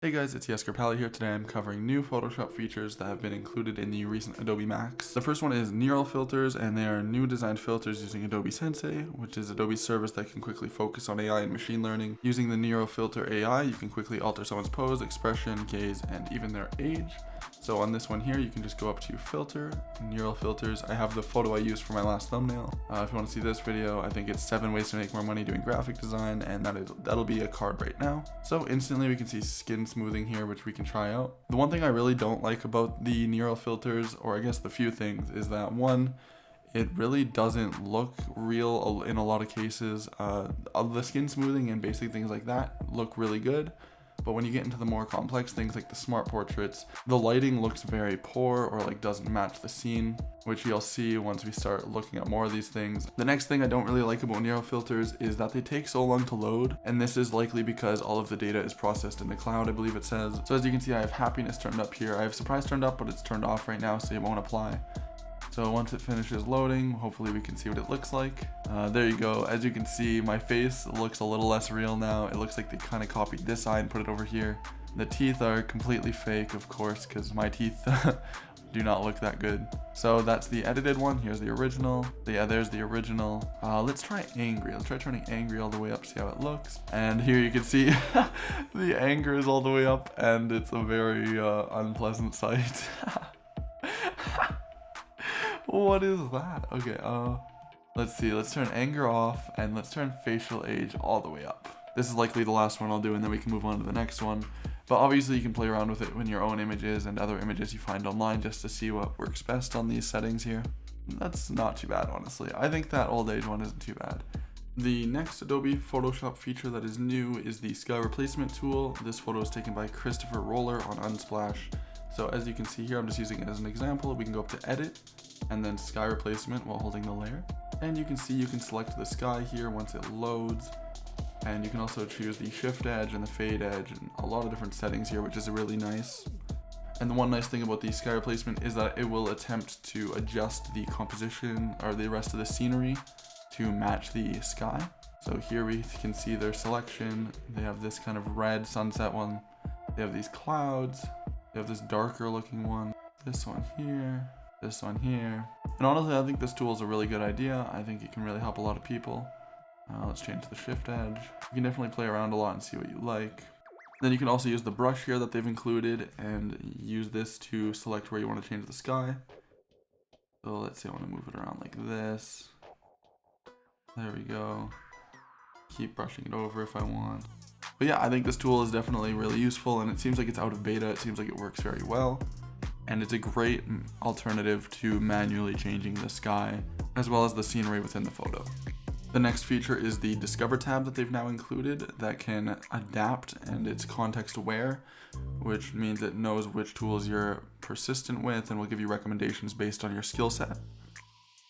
Hey guys, it's Yesker Pally here. Today I'm covering new Photoshop features that have been included in the recent Adobe Max. The first one is neural filters, and they are new designed filters using Adobe Sensei, which is Adobe's service that can quickly focus on AI and machine learning. Using the neural filter AI, you can quickly alter someone's pose, expression, gaze, and even their age. So on this one here, you can just go up to filter, neural filters. I have the photo I used for my last thumbnail. If you want to see this video, I think it's 7 ways to make more money doing graphic design, and that'll be a card right now. So instantly we can see skin smoothing here, which we can try out. The one thing I really don't like about the neural filters, or I guess the few things, is that one, it really doesn't look real in a lot of cases. The skin smoothing and basic things like that look really good. But when you get into the more complex things like the smart portraits, the lighting looks very poor or like doesn't match the scene, which you'll see once we start looking at more of these things. The next thing I don't really like about neural filters is that they take so long to load, and this is likely because all of the data is processed in the cloud, I believe it says. So as you can see, I have happiness turned up here. I have surprise turned up, but it's turned off right now, so it won't apply. So once it finishes loading, hopefully we can see what it looks like. There you go. As you can see, my face looks a little less real now. It looks like they kind of copied this eye and put it over here. The teeth are completely fake, of course, because my teeth do not look that good. So that's the edited one. Here's the original. Yeah, there's the original. Let's try angry. Let's try turning angry all the way up, see how it looks. And here you can see the anger is all the way up, and it's a very unpleasant sight. What is that? Okay, let's see. Let's turn anger off, and let's turn facial age all the way up. This is likely the last one I'll do, and then we can move on to the next one. But obviously you can play around with it in your own images and other images you find online just to see what works best on these settings here. That's not too bad, honestly. I think that old age one isn't too bad. The next Adobe Photoshop feature that is new is the sky replacement tool. This photo is taken by Christopher Roller on Unsplash. So as you can see here, I'm just using it as an example. We can go up to edit and then sky replacement while holding the layer. And you can see you can select the sky here once it loads. And you can also choose the shift edge and the fade edge and a lot of different settings here, which is really nice. And the one nice thing about the sky replacement is that it will attempt to adjust the composition or the rest of the scenery to match the sky. So here we can see their selection. They have this kind of red sunset one. They have these clouds. They have this darker looking one. This one here. This one here. And honestly, I think this tool is a really good idea. I think it can really help a lot of people. Let's change the shift edge. You can definitely play around a lot and see what you like. Then you can also use the brush here that they've included and use this to select where you want to change the sky. So let's say I want to move it around like this. There we go. Keep brushing it over if I want. But yeah, I think this tool is definitely really useful, and it seems like it's out of beta. It seems like it works very well. And it's a great alternative to manually changing the sky, as well as the scenery within the photo. The next feature is the Discover tab that they've now included that can adapt, and it's context aware, which means it knows which tools you're persistent with and will give you recommendations based on your skill set.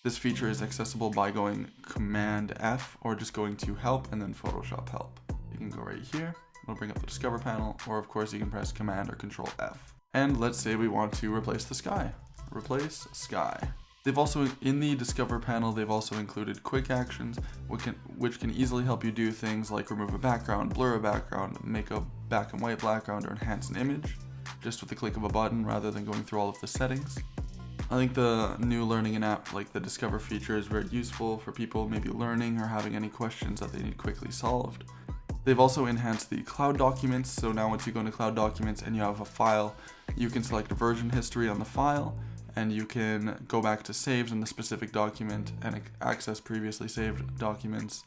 This feature is accessible by going Command F or just going to Help and then Photoshop Help. You can go right here, it'll bring up the Discover panel, or of course you can press Command or Control F. And let's say we want to replace the sky. Replace sky. They've also, in the Discover panel, they've also included quick actions, which can easily help you do things like remove a background, blur a background, make a black and white background, or enhance an image, just with the click of a button rather than going through all of the settings. I think the new learning in app like the Discover feature is very useful for people maybe learning or having any questions that they need quickly solved. They've also enhanced the cloud documents, so now once you go into cloud documents and you have a file, you can select version history on the file, and you can go back to saves in the specific document and access previously saved documents.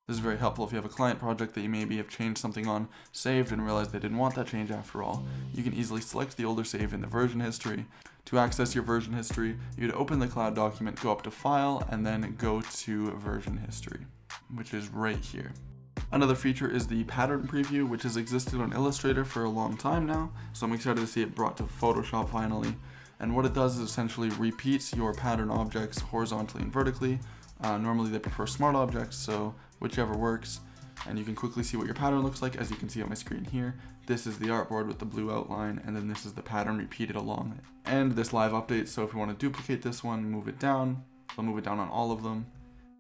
This is very helpful if you have a client project that you maybe have changed something on, saved, and realized they didn't want that change after all. You can easily select the older save in the version history. To access your version history, you'd open the cloud document, go up to File, and then go to Version History, which is right here. Another feature is the pattern preview, which has existed on Illustrator for a long time now, so I'm excited to see it brought to Photoshop finally. And what it does is essentially repeats your pattern objects horizontally and vertically. Normally they prefer smart objects, so whichever works. And you can quickly see what your pattern looks like, as you can see on my screen here. This is the artboard with the blue outline, and then this is the pattern repeated along it. And this live update, so if you want to duplicate this one, move it down. I'll move it down on all of them,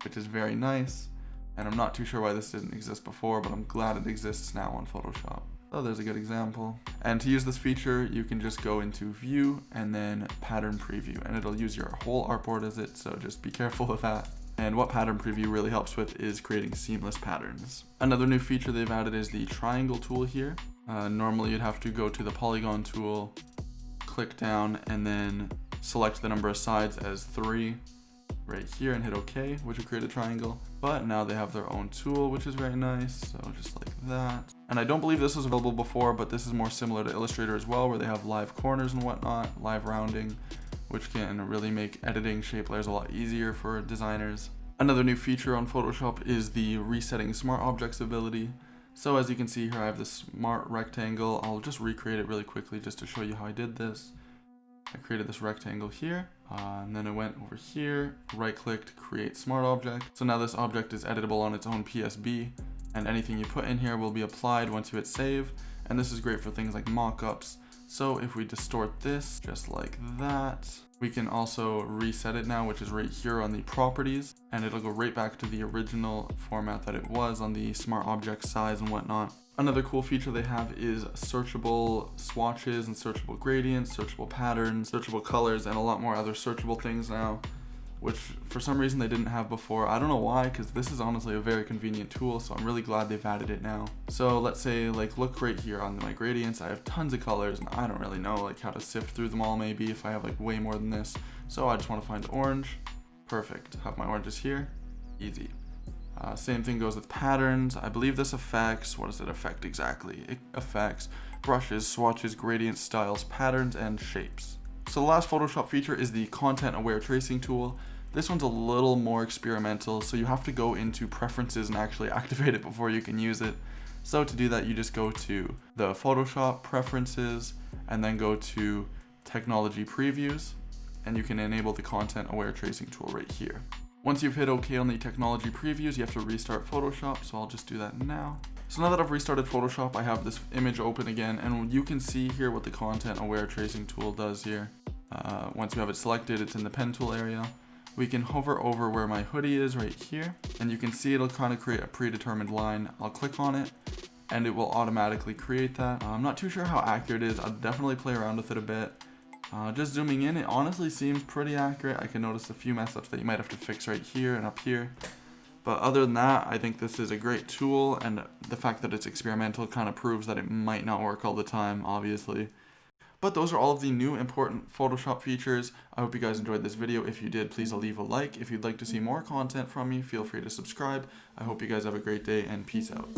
which is very nice. And I'm not too sure why this didn't exist before, but I'm glad it exists now on Photoshop. Oh, there's a good example. And to use this feature, you can just go into view and then pattern preview, and it'll use your whole artboard as it, so just be careful with that. And what pattern preview really helps with is creating seamless patterns. Another new feature they've added is the triangle tool here. Normally you'd have to go to the polygon tool, click down, and then select the number of sides as 3 right here and hit OK, which will create a triangle. But now they have their own tool, which is very nice, so just like that. And I don't believe this was available before, but this is more similar to Illustrator as well, where they have live corners and whatnot, live rounding, which can really make editing shape layers a lot easier for designers. Another new feature on Photoshop is the resetting smart objects ability. So as you can see here, I have this smart rectangle. I'll just recreate it really quickly just to show you how I did this. I created this rectangle here, and then I went over here, right-clicked, create smart object. So now this object is editable on its own PSB, and anything you put in here will be applied once you hit save. And this is great for things like mockups. So if we distort this just like that, we can also reset it now, which is right here on the properties, and it'll go right back to the original format that it was on the smart object size and whatnot. Another cool feature they have is searchable swatches and searchable gradients, searchable patterns, searchable colors, and a lot more other searchable things now, which for some reason they didn't have before. I don't know why, because this is honestly a very convenient tool, so I'm really glad they've added it now. So let's say, like, look right here on my gradients, I have tons of colors, and I don't really know like how to sift through them all maybe if I have like way more than this. So I just want to find orange. Perfect. Have my oranges here. Easy. Same thing goes with patterns. I believe this affects, what does it affect exactly? It affects brushes, swatches, gradients, styles, patterns, and shapes. So the last Photoshop feature is the content aware tracing tool. This one's a little more experimental, so you have to go into preferences and actually activate it before you can use it. So to do that, you just go to the Photoshop preferences and then go to technology previews, and you can enable the content aware tracing tool right here. Once you've hit OK on the technology previews, you have to restart Photoshop, so I'll just do that now. So now that I've restarted Photoshop, I have this image open again, and you can see here what the content aware tracing tool does here. Once you have it selected, it's in the pen tool area. We can hover over where my hoodie is right here, and you can see it'll kind of create a predetermined line. I'll click on it, and it will automatically create that. I'm not too sure how accurate it is. I'll definitely play around with it a bit. Just zooming in, it honestly seems pretty accurate. I can notice a few mess ups that you might have to fix right here and up here. But other than that, I think this is a great tool, and the fact that it's experimental kind of proves that it might not work all the time, obviously. But those are all of the new important Photoshop features. I hope you guys enjoyed this video. If you did, please leave a like. If you'd like to see more content from me, feel free to subscribe. I hope you guys have a great day, and peace out.